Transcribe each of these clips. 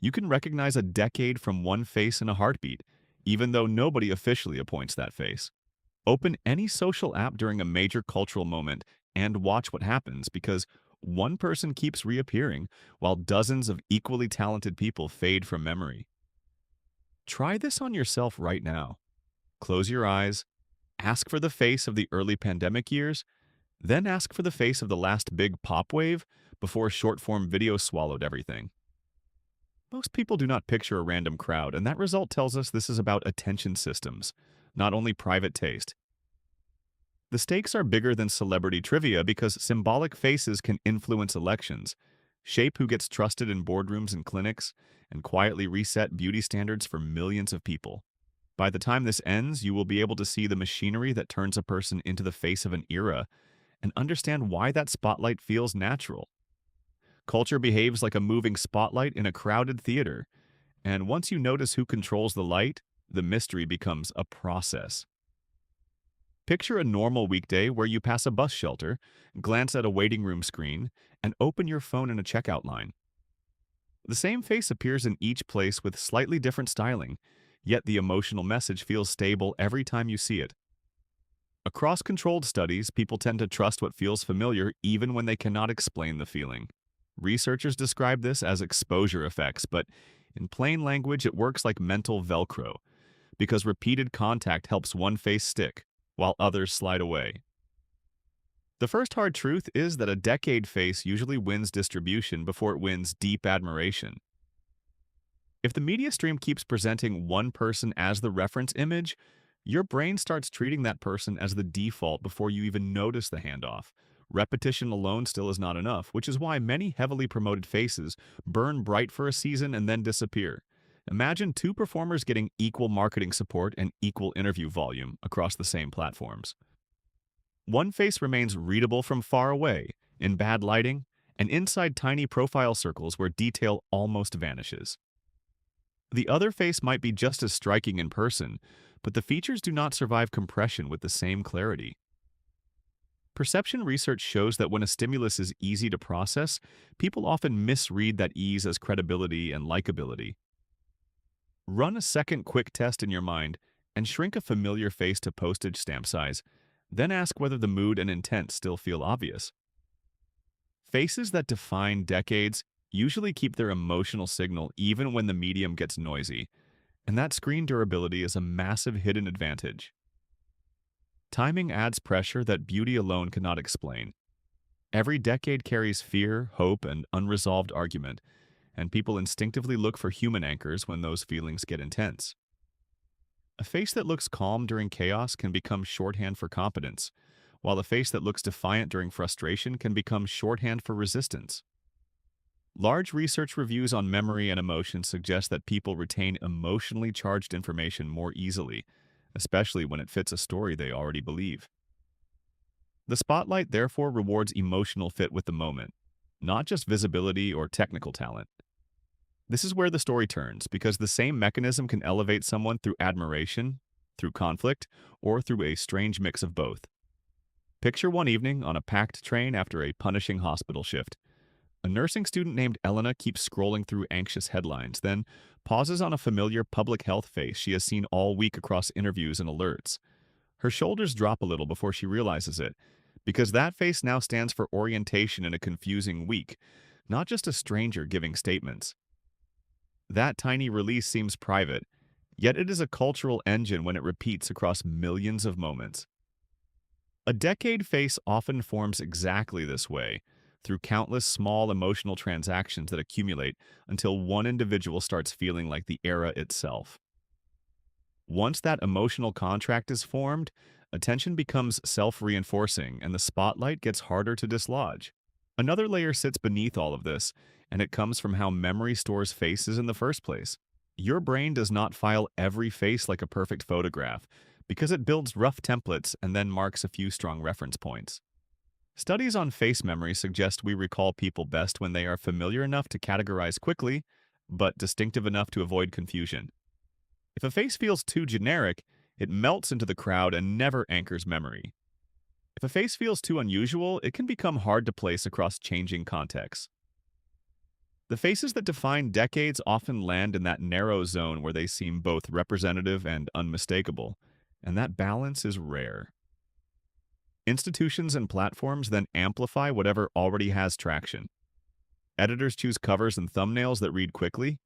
You can recognize a decade from one face in a heartbeat, even though nobody officially appoints that face. Open any social app during a major cultural moment and watch what happens because one person keeps reappearing while dozens of equally talented people fade from memory. Try this on yourself right now. Close your eyes, ask for the face of the early pandemic years, then ask for the face of the last big pop wave before short form video swallowed everything. Most people do not picture a random crowd, and that result tells us this is about attention systems, not only private taste. The stakes are bigger than celebrity trivia because symbolic faces can influence elections, shape who gets trusted in boardrooms and clinics, and quietly reset beauty standards for millions of people. By the time this ends, you will be able to see the machinery that turns a person into the face of an era and understand why that spotlight feels natural. Culture behaves like a moving spotlight in a crowded theater, and once you notice who controls the light, the mystery becomes a process. Picture a normal weekday where you pass a bus shelter, glance at a waiting room screen, and open your phone in a checkout line. The same face appears in each place with slightly different styling, yet the emotional message feels stable every time you see it. Across controlled studies, people tend to trust what feels familiar even when they cannot explain the feeling. Researchers describe this as exposure effects, but in plain language, it works like mental Velcro, because repeated contact helps one face stick, while others slide away. The first hard truth is that a decade face usually wins distribution before it wins deep admiration. If the media stream keeps presenting one person as the reference image, your brain starts treating that person as the default before you even notice the handoff. Repetition alone still is not enough, which is why many heavily promoted faces burn bright for a season and then disappear. Imagine two performers getting equal marketing support and equal interview volume across the same platforms. One face remains readable from far away, in bad lighting, and inside tiny profile circles where detail almost vanishes. The other face might be just as striking in person, but the features do not survive compression with the same clarity. Perception research shows that when a stimulus is easy to process, people often misread that ease as credibility and likability. Run a second quick test in your mind and shrink a familiar face to postage stamp size, then ask whether the mood and intent still feel obvious. Faces that define decades usually keep their emotional signal even when the medium gets noisy, and that screen durability is a massive hidden advantage. Timing adds pressure that beauty alone cannot explain. Every decade carries fear, hope, and unresolved argument, and people instinctively look for human anchors when those feelings get intense. A face that looks calm during chaos can become shorthand for competence, while a face that looks defiant during frustration can become shorthand for resistance. Large research reviews on memory and emotion suggest that people retain emotionally charged information more easily, especially when it fits a story they already believe. The spotlight therefore rewards emotional fit with the moment, not just visibility or technical talent. This is where the story turns, because the same mechanism can elevate someone through admiration, through conflict, or through a strange mix of both. Picture one evening on a packed train after a punishing hospital shift. A nursing student named Elena keeps scrolling through anxious headlines, then pauses on a familiar public health face she has seen all week across interviews and alerts. Her shoulders drop a little before she realizes it, because that face now stands for orientation in a confusing week, not just a stranger giving statements. That tiny release seems private, yet it is a cultural engine when it repeats across millions of moments. A decade face often forms exactly this way, through countless small emotional transactions that accumulate until one individual starts feeling like the era itself. Once that emotional contract is formed, attention becomes self-reinforcing and the spotlight gets harder to dislodge. Another layer sits beneath all of this, and it comes from how memory stores faces in the first place. Your brain does not file every face like a perfect photograph, because it builds rough templates and then marks a few strong reference points. Studies on face memory suggest we recall people best when they are familiar enough to categorize quickly, but distinctive enough to avoid confusion. If a face feels too generic, it melts into the crowd and never anchors memory. If a face feels too unusual, it can become hard to place across changing contexts. The faces that define decades often land in that narrow zone where they seem both representative and unmistakable, and that balance is rare. Institutions and platforms then amplify whatever already has traction. Editors choose covers and thumbnails that read quickly,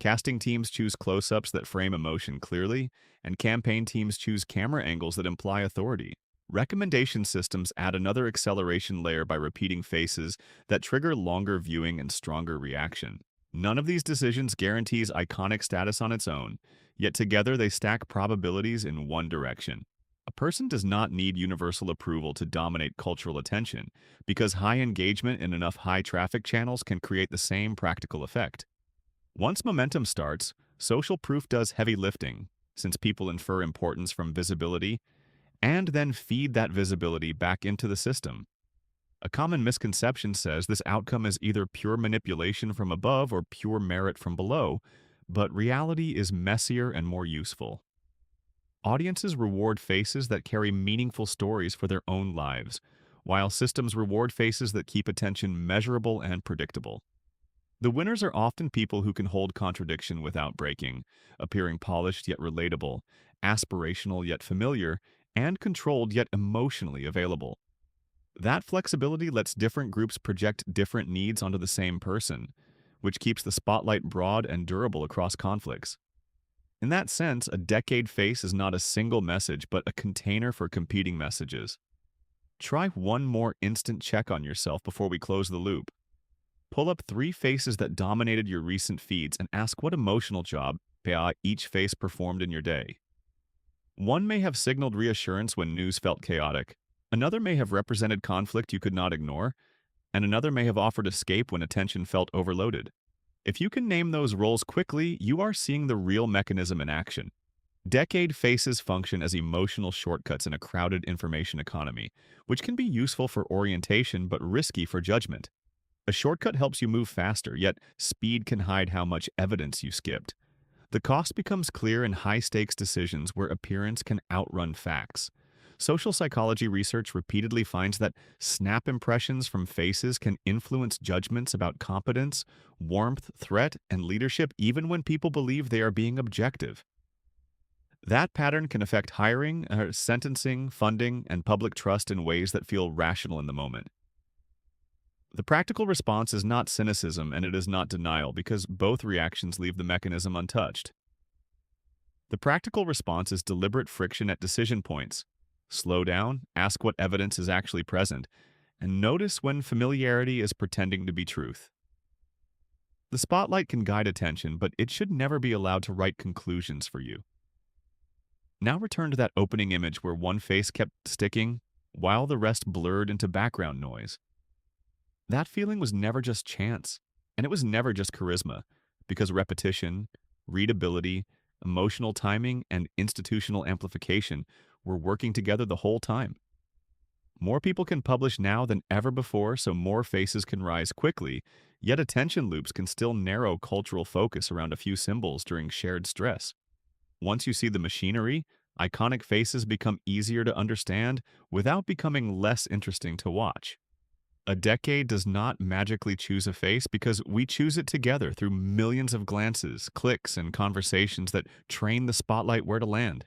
casting teams choose close ups that frame emotion clearly, and campaign teams choose camera angles that imply authority. Recommendation systems add another acceleration layer by repeating faces that trigger longer viewing and stronger reaction. None of these decisions guarantees iconic status on its own, yet together they stack probabilities in one direction. A person does not need universal approval to dominate cultural attention, because high engagement in enough high traffic channels can create the same practical effect. Once momentum starts, social proof does heavy lifting, since people infer importance from visibility and then feed that visibility back into the system. A common misconception says this outcome is either pure manipulation from above or pure merit from below, but reality is messier and more useful. Audiences reward faces that carry meaningful stories for their own lives, while systems reward faces that keep attention measurable and predictable. The winners are often people who can hold contradiction without breaking, appearing polished yet relatable, aspirational yet familiar, and controlled yet emotionally available. That flexibility lets different groups project different needs onto the same person, which keeps the spotlight broad and durable across conflicts. In that sense, a decade face is not a single message, but a container for competing messages. Try one more instant check on yourself before we close the loop. Pull up three faces that dominated your recent feeds and ask what emotional job each face performed in your day. One may have signaled reassurance when news felt chaotic, another may have represented conflict you could not ignore, and another may have offered escape when attention felt overloaded. If you can name those roles quickly, you are seeing the real mechanism in action. Decade faces function as emotional shortcuts in a crowded information economy, which can be useful for orientation but risky for judgment. A shortcut helps you move faster, yet speed can hide how much evidence you skipped. The cost becomes clear in high-stakes decisions where appearance can outrun facts. Social psychology research repeatedly finds that snap impressions from faces can influence judgments about competence, warmth, threat, and leadership even when people believe they are being objective. That pattern can affect hiring, sentencing, funding, and public trust in ways that feel rational in the moment. The practical response is not cynicism and it is not denial because both reactions leave the mechanism untouched. The practical response is deliberate friction at decision points. Slow down, ask what evidence is actually present, and notice when familiarity is pretending to be truth. The spotlight can guide attention, but it should never be allowed to write conclusions for you. Now return to that opening image where one face kept sticking while the rest blurred into background noise. That feeling was never just chance, and it was never just charisma, because repetition, readability, emotional timing, and institutional amplification were working together the whole time. More people can publish now than ever before, so more faces can rise quickly, yet attention loops can still narrow cultural focus around a few symbols during shared stress. Once you see the machinery, iconic faces become easier to understand without becoming less interesting to watch. A decade does not magically choose a face because we choose it together through millions of glances, clicks, and conversations that train the spotlight where to land.